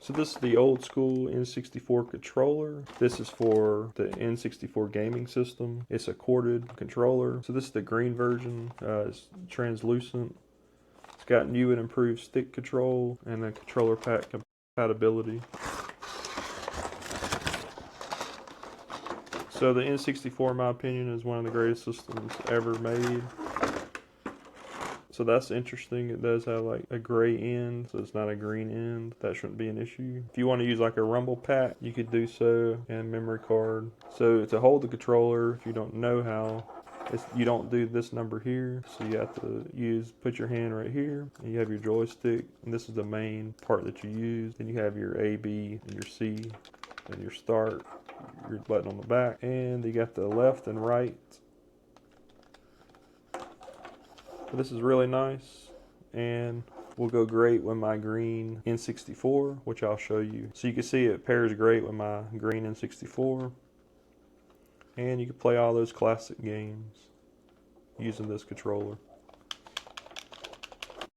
So this is the old school N64 controller. This is for the N64 gaming system. It's a corded controller. So this is the green version. It's translucent. It's got new and improved stick control and the controller pack compatibility. So the N64, in my opinion, is one of the greatest systems ever made. So that's interesting. It does have like a gray end, so it's not a green end. That shouldn't be an issue. If you want to use like a rumble pack, you could do so, and memory card. So to hold the controller, if you don't know how, you don't do this number here. So you have to put your hand right here, and you have your joystick, and this is the main part that you use. Then you have your A, B, and your C, and your start, your button on the back, and you got the left and right. This is really nice and will go great with my green N64, which I'll show you. So you can see it pairs great with my green N64, and you can play all those classic games using this controller.